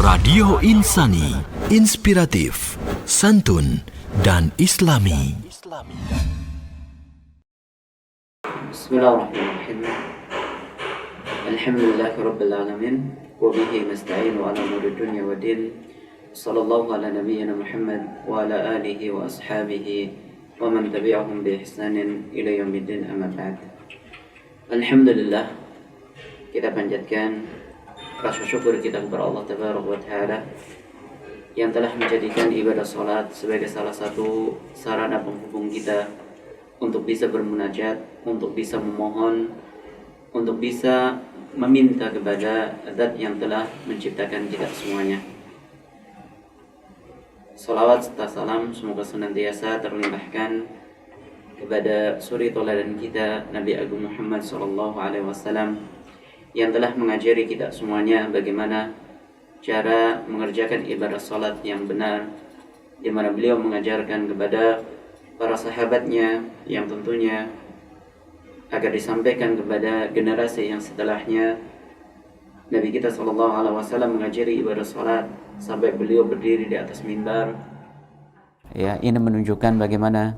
Radio Insani, inspiratif, santun, dan islami. Bismillahirrahmanirrahim. Alhamdulillahirabbil alamin wa bihi nasta'inu ala umuri dunya waddin. Sallallahu ala nabiyyina Muhammad wa ala alihi wa ashabihi wa man tabi'ahum bi ihsanin ila yaumiddin, amma ba'd. Alhamdulillah, kita panjatkan rasa syukur kita kepada Allah Tabaraka wa Ta'ala yang telah menjadikan ibadah salat sebagai salah satu sarana penghubung kita untuk bisa bermunajat, untuk bisa memohon, untuk bisa meminta kepada Zat yang telah menciptakan kita semuanya. Salawat serta salam semoga senantiasa terlimpahkan kepada suri tauladan kita Nabi Agung Muhammad SAW yang telah mengajari kita semuanya bagaimana cara mengerjakan ibadah salat yang benar, di mana beliau mengajarkan kepada para sahabatnya yang tentunya agar disampaikan kepada generasi yang setelahnya. Nabi kita SAW mengajari ibadah salat sampai beliau berdiri di atas mimbar. Ya, ini menunjukkan bagaimana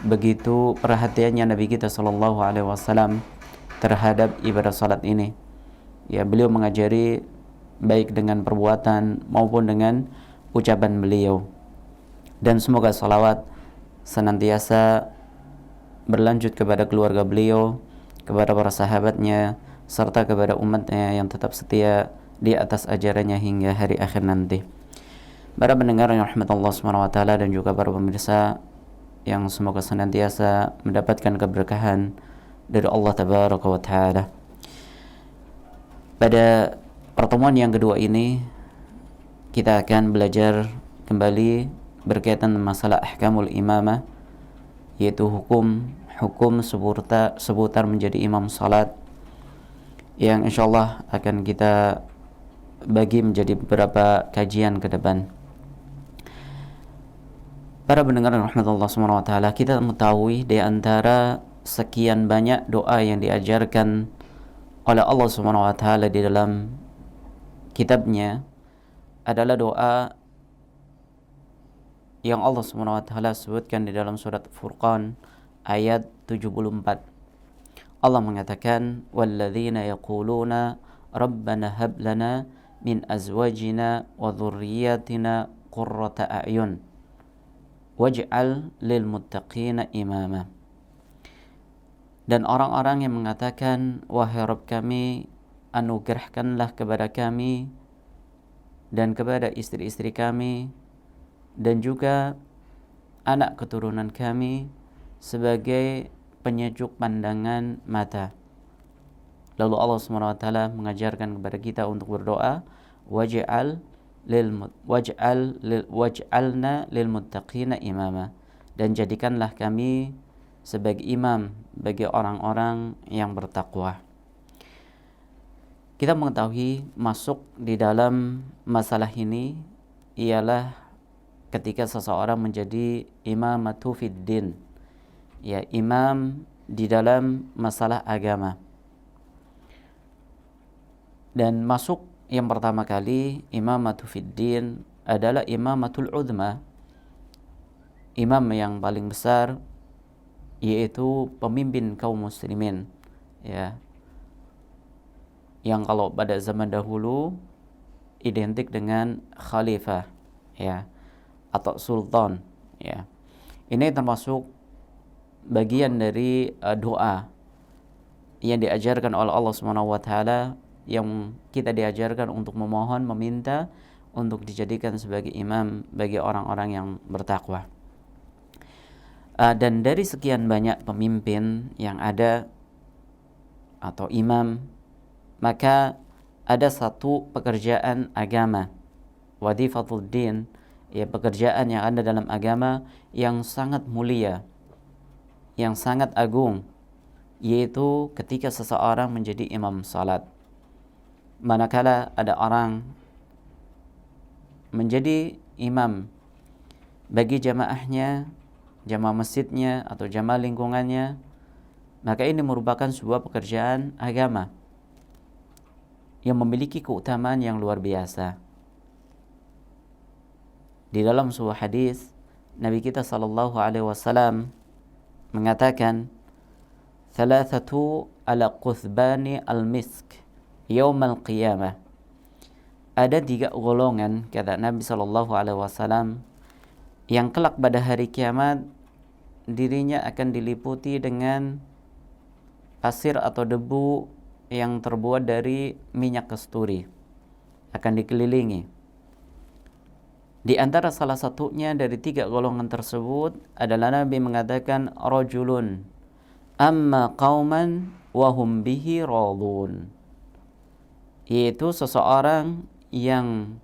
begitu perhatiannya Nabi kita SAW terhadap ibadah salat ini. Ya, beliau mengajari baik dengan perbuatan maupun dengan ucapan beliau. Dan semoga salawat senantiasa berlanjut kepada keluarga beliau, kepada para sahabatnya, serta kepada umatnya yang tetap setia di atas ajarannya hingga hari akhir nanti. Para pendengar yang rahmat Allah SWT dan juga para pemirsa yang semoga senantiasa mendapatkan keberkahan dari Allah Tabaraka wa Ta'ala. Pada pertemuan yang kedua ini kita akan belajar kembali berkaitan masalah ahkamul imamah, yaitu hukum seputar menjadi imam salat, yang insyaallah akan kita bagi menjadi beberapa kajian ke depan. Para pendengar rahmatullah SWT, kita mengetahui di antara sekian banyak doa yang diajarkan oleh Allah SWT di dalam kitabnya adalah doa yang Allah SWT sebutkan di dalam surat Furqan ayat 74. Allah mengatakan, walladzina yaquluna rabbana hab lana min azwajina wa dhurriyyatina qurrata a'yun waj'al lil muttaqina imama. Dan orang-orang yang mengatakan, wahai Rabb kami, anugerahkanlah kepada kami dan kepada istri-istri kami dan juga anak keturunan kami sebagai penyejuk pandangan mata. Lalu Allah SWT mengajarkan kepada kita untuk berdoa, waj'alna lil muttaqina imama, dan jadikanlah kami sebagai imam bagi orang-orang yang bertakwa. Kita mengetahui masuk di dalam masalah ini ialah ketika seseorang menjadi imamatu fid din, ya, imam di dalam masalah agama. Dan masuk yang pertama kali imamatu fid din adalah imamatul uzma, imam yang paling besar, yaitu pemimpin kaum muslimin, ya, yang kalau pada zaman dahulu identik dengan khalifah, ya, atau sultan, ya. Ini termasuk bagian dari doa yang diajarkan oleh Allah SWT, yang kita diajarkan untuk memohon, meminta untuk dijadikan sebagai imam bagi orang-orang yang bertakwa. Dan dari sekian banyak pemimpin yang ada atau imam, maka ada satu pekerjaan agama, wadhifatul din, ya, pekerjaan yang ada dalam agama yang sangat mulia, yang sangat agung, yaitu ketika seseorang menjadi imam salat. Manakala ada orang menjadi imam bagi jamaahnya, jamaah masjidnya atau jamaah lingkungannya, maka ini merupakan sebuah pekerjaan agama yang memiliki keutamaan yang luar biasa. Di dalam sebuah hadis Nabi kita sallallahu alaihi wasallam mengatakan, "Thalathatu ala quthbani al-misk yaumal qiyamah." Ada 3 golongan, kata Nabi sallallahu alaihi wasallam, yang kelak pada hari kiamat dirinya akan diliputi dengan pasir atau debu yang terbuat dari minyak kasturi, akan dikelilingi. Di antara salah satunya dari 3 golongan tersebut adalah Nabi mengatakan, rajulun amma qauman wa hum bihi radun, yaitu seseorang yang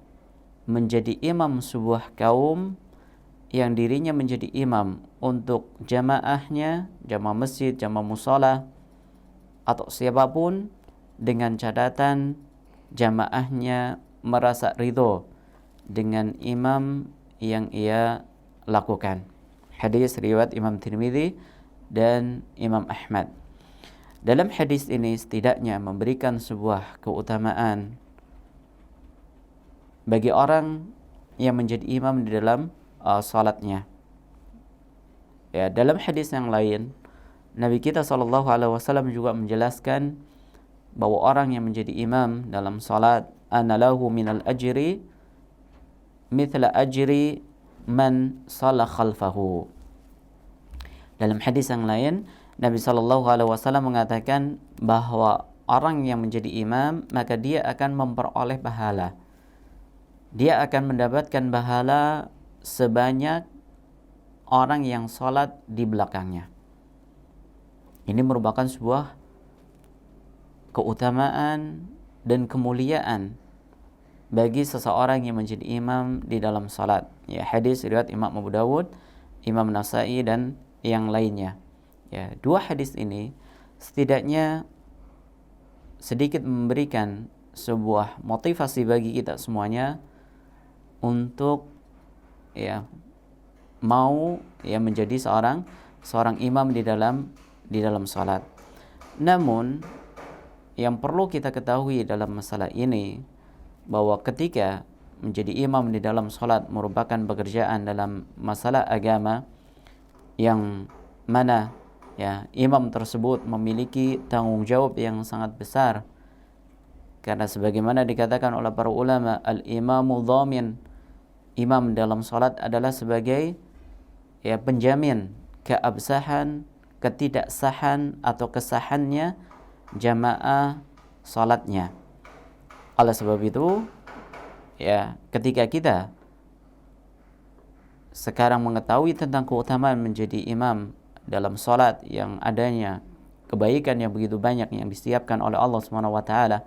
menjadi imam sebuah kaum, yang dirinya menjadi imam untuk jamaahnya, jamaah masjid, jamaah musola, atau siapapun, dengan catatan jamaahnya merasa ridho dengan imam yang ia lakukan. Hadis riwayat Imam Tirmidzi dan Imam Ahmad. Dalam hadis ini setidaknya memberikan sebuah keutamaan bagi orang yang menjadi imam di dalam salatnya. Ya, dalam hadis yang lain Nabi kita sallallahu alaihi wasallam juga menjelaskan bahwa orang yang menjadi imam dalam salat, ana lahu minal ajri mithla ajri man shalla khalfahu. Dalam hadis yang lain Nabi sallallahu alaihi wasallam mengatakan bahwa orang yang menjadi imam maka dia akan memperoleh pahala. Dia akan mendapatkan pahala sebanyak orang yang salat di belakangnya. Ini merupakan sebuah keutamaan dan kemuliaan bagi seseorang yang menjadi imam di dalam salat. Ya, hadis riwayat Imam Abu Dawud, Imam Nasa'i dan yang lainnya. Ya, 2 hadis ini setidaknya sedikit memberikan sebuah motivasi bagi kita semuanya untuk mau menjadi seorang imam di dalam salat. Namun yang perlu kita ketahui dalam masalah ini, bahwa ketika menjadi imam di dalam salat merupakan pekerjaan dalam masalah agama yang mana imam tersebut memiliki tanggung jawab yang sangat besar, karena sebagaimana dikatakan oleh para ulama, al-imamu dhamin, imam dalam salat adalah sebagai penjamin keabsahan, ketidaksahan atau kesahannya jamaah salatnya. Oleh sebab itu, ketika kita sekarang mengetahui tentang keutamaan menjadi imam dalam salat yang adanya kebaikan yang begitu banyak yang disiapkan oleh Allah Subhanahu wa taala,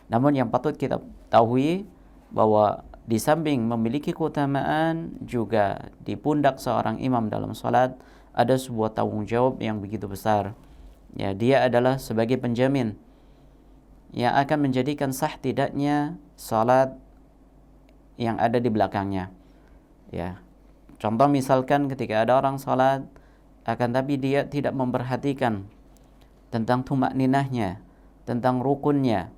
namun yang patut kita tahui bahwa di samping memiliki keutamaan, juga di pundak seorang imam dalam salat ada sebuah tanggung jawab yang begitu besar. Ya, dia adalah sebagai penjamin yang akan menjadikan sah tidaknya salat yang ada di belakangnya. Ya. Contoh misalkan ketika ada orang salat akan tapi dia tidak memperhatikan tentang tumakninahnya, tentang rukunnya,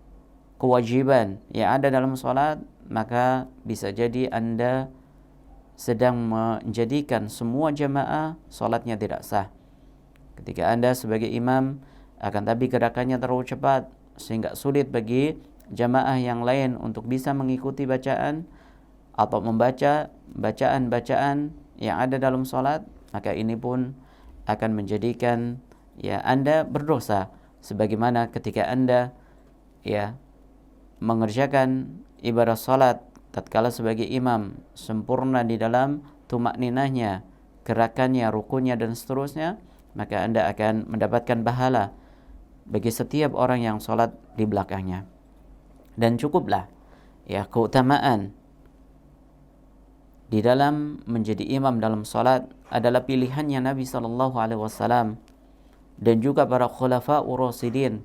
kewajiban yang ada dalam salat, maka bisa jadi Anda sedang menjadikan semua jamaah salatnya tidak sah. Ketika Anda sebagai imam akan tapi gerakannya terlalu cepat sehingga sulit bagi jamaah yang lain untuk bisa mengikuti bacaan atau membaca bacaan-bacaan yang ada dalam salat, maka ini pun akan menjadikan Anda berdosa, sebagaimana ketika Anda mengerjakan ibadah salat tatkala sebagai imam sempurna di dalam tumakninahnya, gerakannya, rukunnya dan seterusnya, maka Anda akan mendapatkan pahala bagi setiap orang yang salat di belakangnya. Dan cukuplah keutamaan di dalam menjadi imam dalam salat adalah pilihannya Nabi sallallahu alaihi wasallam dan juga para khulafa'ur rasyidin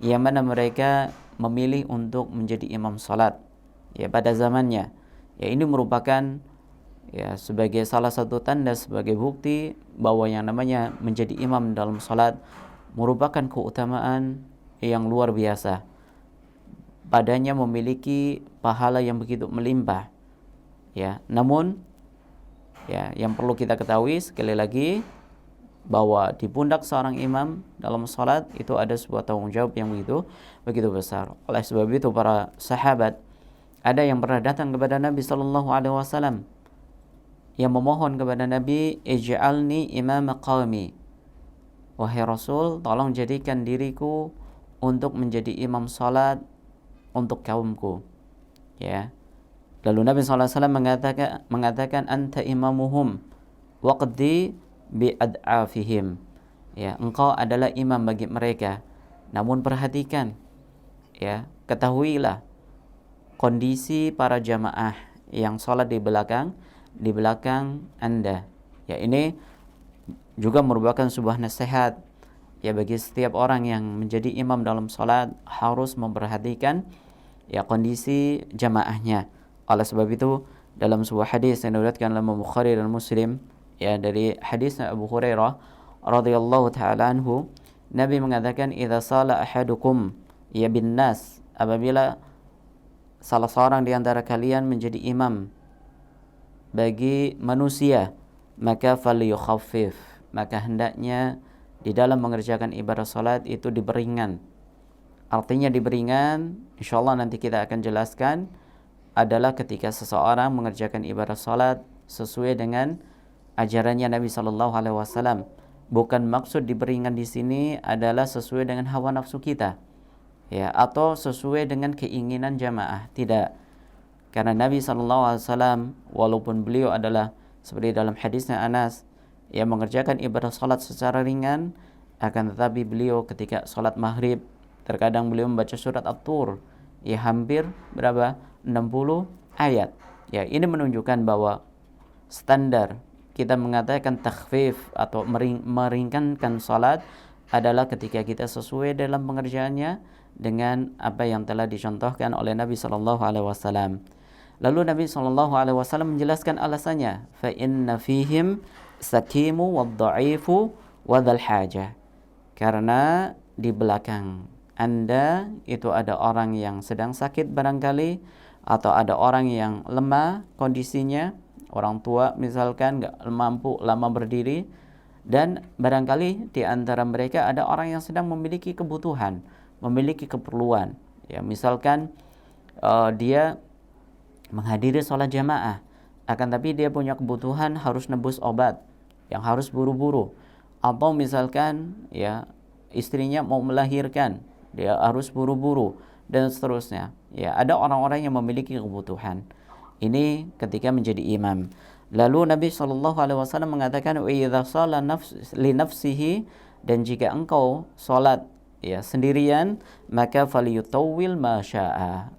yang mana mereka memilih untuk menjadi imam salat pada zamannya. Ini merupakan sebagai salah satu tanda, sebagai bukti bahwa yang namanya menjadi imam dalam salat merupakan keutamaan yang luar biasa. Padanya memiliki pahala yang begitu melimpah. Namun Ya, yang perlu kita ketahui sekali lagi bahwa di pundak seorang imam dalam salat itu ada sebuah tanggung jawab yang begitu besar. Oleh sebab itu para sahabat ada yang pernah datang kepada Nabi sallallahu alaihi wasallam yang memohon kepada Nabi, ij'alni imam qaumi. Wahai Rasul, tolong jadikan diriku untuk menjadi imam salat untuk kaumku. Ya. Lalu Nabi sallallahu alaihi wasallam mengatakan anta imamuhum waqdi bi'ad'afihim. Ya, engkau adalah imam bagi mereka. Namun perhatikan, ya, ketahuilah kondisi para jamaah yang salat di belakang Anda. Ya, ini juga merupakan sebuah nasihat ya bagi setiap orang yang menjadi imam dalam salat, harus memperhatikan ya kondisi jamaahnya. Oleh sebab itu dalam sebuah hadis yang diriwayatkan oleh Imam Bukhari dan Muslim, ya, dari hadis Abu Hurairah radhiyallahu taala anhu, Nabi mengatakan idza sala ahadukum ya bin nas, apabila salah seorang di antara kalian menjadi imam bagi manusia, maka falyukhaffif, maka hendaknya di dalam mengerjakan ibadah salat itu diberingan. Artinya diberingan, insyaallah nanti kita akan jelaskan, adalah ketika seseorang mengerjakan ibadah salat sesuai dengan ajarannya Nabi sallallahu alaihi wasallam. Bukan maksud diberingan di sini adalah sesuai dengan hawa nafsu kita, ya, atau sesuai dengan keinginan jamaah, tidak. Karena Nabi sallallahu alaihi wasallam walaupun beliau adalah seperti dalam hadisnya Anas yang mengerjakan ibadah salat secara ringan, akan tetapi beliau ketika salat maghrib terkadang beliau membaca surat At-Tur, ya, hampir berapa? 60 ayat. Ya, ini menunjukkan bahwa standar kita mengatakan takhfif atau meringankan salat adalah ketika kita sesuai dalam pengerjaannya dengan apa yang telah dicontohkan oleh Nabi sallallahu alaihi wasallam. Lalu Nabi sallallahu alaihi wasallam menjelaskan alasannya, fa inna fihim sakimu wad-dha'ifu wa dzal hajah. Karena di belakang Anda itu ada orang yang sedang sakit barangkali, atau ada orang yang lemah kondisinya, orang tua misalkan nggak mampu lama berdiri, dan barangkali di antara mereka ada orang yang sedang memiliki kebutuhan, memiliki keperluan. Ya, misalkan dia menghadiri sholat jamaah, akan tapi dia punya kebutuhan harus nebus obat yang harus buru-buru, atau misalkan ya istrinya mau melahirkan, dia harus buru-buru dan seterusnya. Ya, ada orang-orang yang memiliki kebutuhan. Ini ketika menjadi imam. Lalu Nabi sallallahu alaihi wasallam mengatakan wa idza shalla li nafsihi, dan jika engkau salat ya sendirian, maka falyutawwil ma syaa,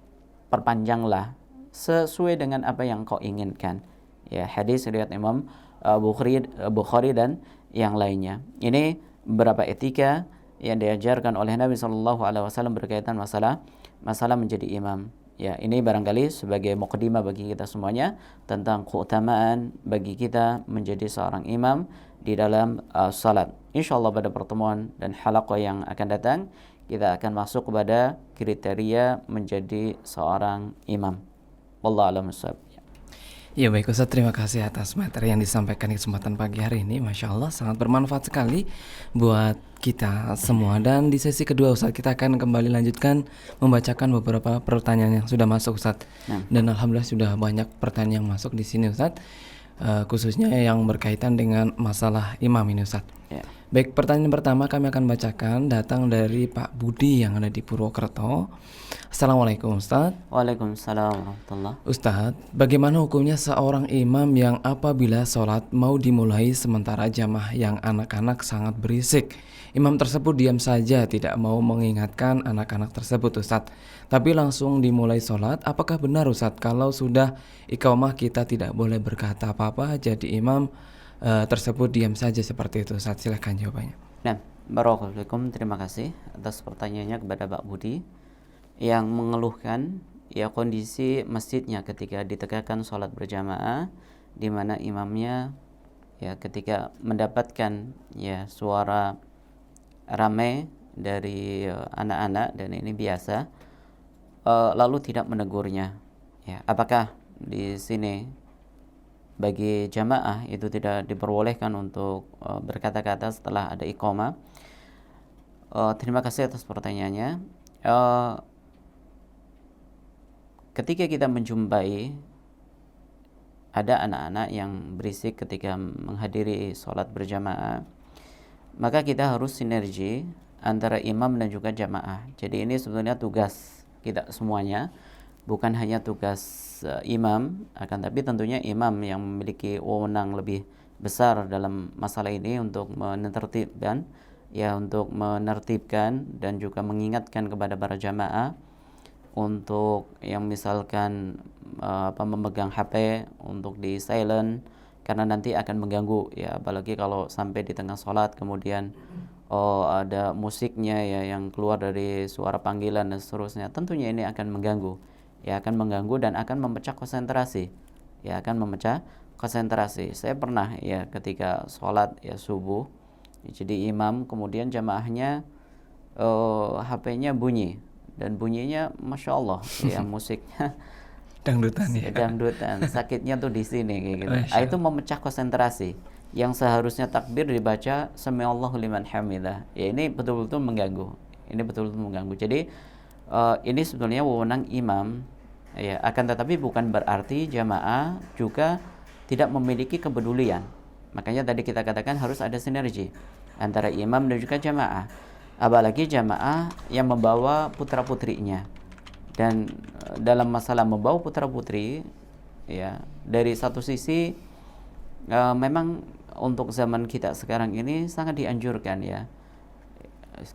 perpanjanglah sesuai dengan apa yang kau inginkan. Ya, hadis riwayat Imam Bukhari dan yang lainnya. Ini beberapa etika yang diajarkan oleh Nabi sallallahu alaihi wasallam berkaitan masalah menjadi imam. Ya, ini barangkali sebagai muqaddimah bagi kita semuanya tentang keutamaan bagi kita menjadi seorang imam di dalam salat. Insyaallah pada pertemuan dan halaqah yang akan datang kita akan masuk kepada kriteria menjadi seorang imam. Wallahu a'lam bishawab. Ya baik Ustaz, terima kasih atas materi yang disampaikan di kesempatan pagi hari ini. Masya Allah sangat bermanfaat sekali buat kita semua. Dan di sesi kedua Ustaz, kita akan kembali lanjutkan membacakan beberapa pertanyaan yang sudah masuk Ustaz. Dan Alhamdulillah sudah banyak pertanyaan yang masuk di sini Ustaz, khususnya yang berkaitan dengan masalah imam ini Ustaz. Ya. Baik, pertanyaan pertama kami akan bacakan datang dari Pak Budi yang ada di Purwokerto. Assalamualaikum Ustaz. Waalaikumsalam warahmatullahi. Ustaz, bagaimana hukumnya seorang imam yang apabila sholat mau dimulai sementara jamaah yang anak-anak sangat berisik, imam tersebut diam saja tidak mau mengingatkan anak-anak tersebut Ustaz, tapi langsung dimulai sholat? Apakah benar Ustaz kalau sudah iqamah kita tidak boleh berkata apa-apa, jadi imam tersebut diam saja seperti itu Ustaz? Silahkan jawabannya. Nah, barakallahu, terima kasih atas pertanyaannya kepada Pak Budi yang mengeluhkan ya kondisi masjidnya ketika ditegakkan sholat berjamaah, di mana imamnya ya ketika mendapatkan ya suara ramai dari anak-anak, dan ini biasa, lalu tidak menegurnya. Ya, apakah di sini bagi jamaah itu tidak diperbolehkan untuk berkata-kata setelah ada iqamah. Terima kasih atas pertanyaannya. Ketika kita menjumpai ada anak-anak yang berisik ketika menghadiri sholat berjamaah, maka kita harus sinergi antara imam dan juga jamaah. Jadi ini sebenarnya tugas kita semuanya, bukan hanya tugas imam, akan tapi tentunya imam yang memiliki wewenang lebih besar dalam masalah ini untuk menertibkan, untuk menertibkan dan juga mengingatkan kepada para jamaah untuk yang misalkan memegang HP untuk di silent, karena nanti akan mengganggu ya, apalagi kalau sampai di tengah sholat kemudian ada musiknya ya yang keluar dari suara panggilan dan seterusnya, tentunya ini akan mengganggu dan akan memecah konsentrasi. Saya pernah ya ketika sholat ya subuh, jadi imam kemudian jamaahnya HP-nya bunyi, dan bunyinya masya Allah ya musiknya dangdutan, sakitnya tuh di sini kayak gitu. Itu memecah konsentrasi. Yang seharusnya takbir dibaca samiallahu liman hamidah. Ya ini betul-betul mengganggu. Jadi ini sebenarnya wewenang imam ya, akan tetapi bukan berarti jamaah juga tidak memiliki kepedulian. Makanya tadi kita katakan harus ada sinergi antara imam dan juga jamaah. Apalagi jamaah yang membawa putra-putrinya. Dan dalam masalah membawa putra-putri ya, dari satu sisi memang untuk zaman kita sekarang ini sangat dianjurkan ya,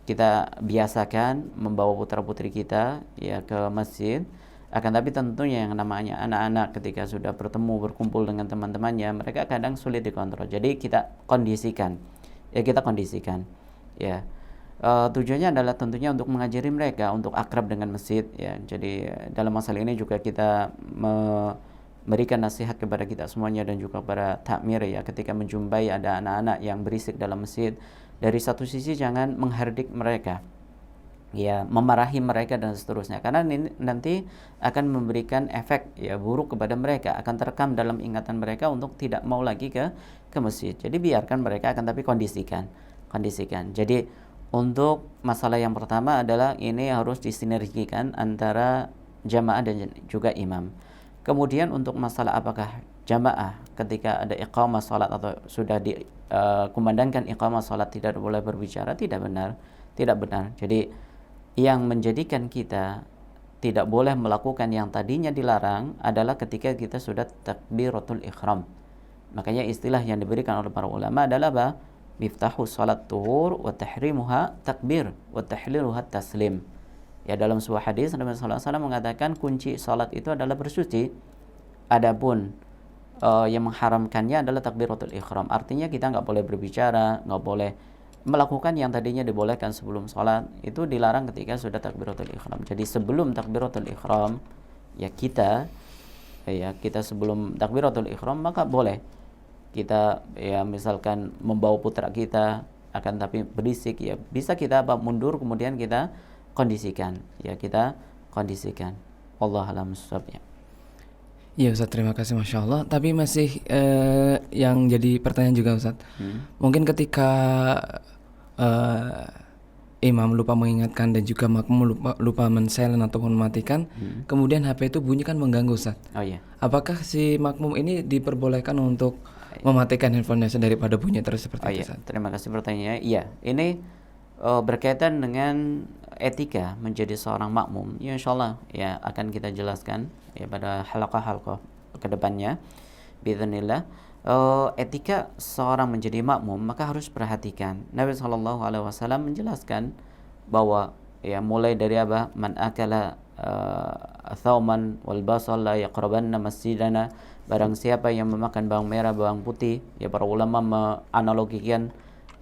kita biasakan membawa putra-putri kita ya ke masjid. Akan tapi tentunya yang namanya anak-anak ketika sudah bertemu berkumpul dengan teman-temannya, mereka kadang sulit dikontrol. Jadi kita kondisikan ya. Tujuannya adalah tentunya untuk mengajari mereka untuk akrab dengan masjid ya. Jadi dalam masalah ini juga kita memberikan nasihat kepada kita semuanya dan juga para takmir ya, ketika menjumpai ada anak-anak yang berisik dalam masjid, dari satu sisi jangan menghardik mereka ya, memarahi mereka dan seterusnya, karena ini nanti akan memberikan efek ya buruk kepada mereka, akan terekam dalam ingatan mereka untuk tidak mau lagi ke masjid. Jadi biarkan mereka, akan tapi kondisikan. Jadi untuk masalah yang pertama adalah ini harus disinergikan antara jamaah dan juga imam. Kemudian untuk masalah apakah jamaah ketika ada iqamah salat atau sudah dikumandangkan iqamah salat tidak boleh berbicara, tidak benar. Jadi yang menjadikan kita tidak boleh melakukan yang tadinya dilarang adalah ketika kita sudah takbiratul ihram. Makanya istilah yang diberikan oleh para ulama adalah apa? Miftahu salat tuhur wa tahrimuha takbir wa tahliluha taslim. Ya, dalam sebuah hadis Nabi sallallahu alaihi wasallam mengatakan kunci salat itu adalah bersuci. Adapun yang mengharamkannya adalah takbiratul ihram. Artinya kita nggak boleh berbicara, nggak boleh melakukan yang tadinya dibolehkan sebelum salat, itu dilarang ketika sudah takbiratul ihram. Jadi sebelum takbiratul ihram ya kita sebelum takbiratul ihram maka boleh kita ya misalkan membawa putra kita, akan tapi berisik ya, bisa kita mundur kemudian kita kondisikan. Wallahu a'lam bishawab ya. Iya Ustaz, terima kasih Masya Allah. Tapi masih yang jadi pertanyaan juga Ustaz, mungkin ketika imam lupa mengingatkan dan juga makmum lupa men-silent ataupun mematikan, kemudian HP itu bunyi kan mengganggu Ustaz. Oh iya. Apakah si makmum ini diperbolehkan untuk mematikan handphonenya daripada bunyi terus seperti itu Ustaz? Terima kasih pertanyaannya. Iya, ini berkaitan dengan etika menjadi seorang makmum. Ya insyaallah ya akan kita jelaskan ya pada halaqah-halaqah ke depannya biidznillah. Etika seorang menjadi makmum maka harus perhatikan. Nabi SAW menjelaskan bahwa ya mulai dari apa? Man akala thawman wal basal la yaqrabanna masjidana. Barang siapa yang memakan bawang merah, bawang putih, ya para ulama menganalogikan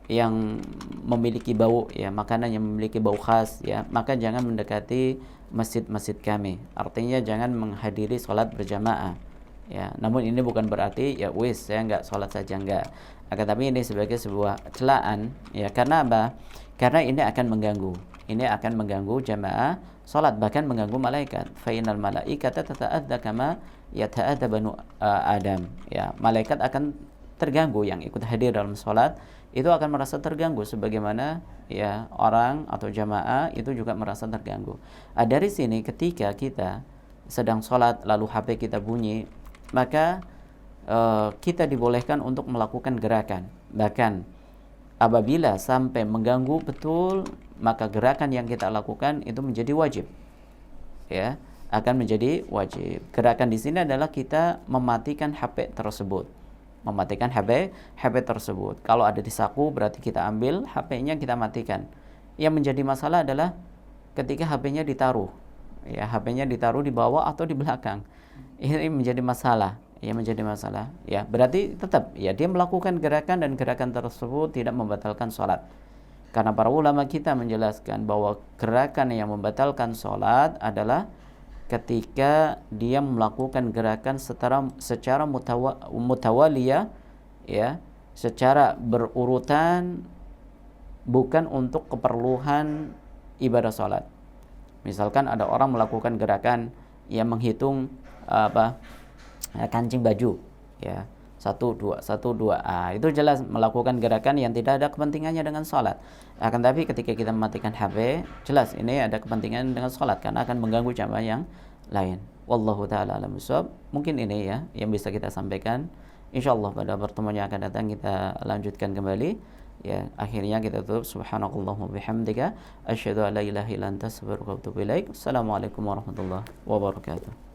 yang memiliki bau ya, makanan yang memiliki bau khas ya, maka jangan mendekati masjid-masjid kami. Artinya jangan menghadiri sholat berjamaah. Ya, namun ini bukan berarti ya saya enggak sholat saja, enggak. Akan tapi ini sebagai sebuah celaan ya, karena apa? Karena ini akan mengganggu jamaah salat, bahkan mengganggu malaikat. Fa innal malaikata tata'adza kama yata'adza banu Adam. Ya, malaikat akan terganggu, yang ikut hadir dalam salat itu akan merasa terganggu sebagaimana ya orang atau jamaah itu juga merasa terganggu. Dari sini ketika kita sedang salat lalu HP kita bunyi, maka kita dibolehkan untuk melakukan gerakan. Bahkan apabila sampai mengganggu betul, maka gerakan yang kita lakukan itu menjadi wajib. Ya, akan menjadi wajib. Gerakan di sini adalah kita mematikan HP tersebut. Mematikan HP tersebut. Kalau ada di saku berarti kita ambil HP-nya, kita matikan. Yang menjadi masalah adalah ketika HP-nya ditaruh. Ya, HP-nya ditaruh di bawah atau di belakang. Ini menjadi masalah. Ya, berarti tetap ya dia melakukan gerakan dan gerakan tersebut tidak membatalkan sholat. Karena para ulama kita menjelaskan bahwa gerakan yang membatalkan sholat adalah ketika dia melakukan gerakan secara mutawaliyah, ya, secara berurutan, bukan untuk keperluan ibadah sholat. Misalkan ada orang melakukan gerakan yang menghitung kancing baju, ya, 1, 2, 1, 2. Itu jelas melakukan gerakan yang tidak ada kepentingannya dengan sholat. Akan tapi ketika kita mematikan HP, jelas ini ada kepentingan dengan sholat karena akan mengganggu jamaah yang lain. Wallahu ta'ala a'lam bishawab. Mungkin ini ya yang bisa kita sampaikan. Insyaallah pada pertemuan yang akan datang kita lanjutkan kembali. Ya, akhirnya kita tutup. Subhanakallahumma bihamdika asyhadu an la ilaha illa anta astaghfiruka wa atubu ilaik. Assalamualaikum warahmatullahi wabarakatuh.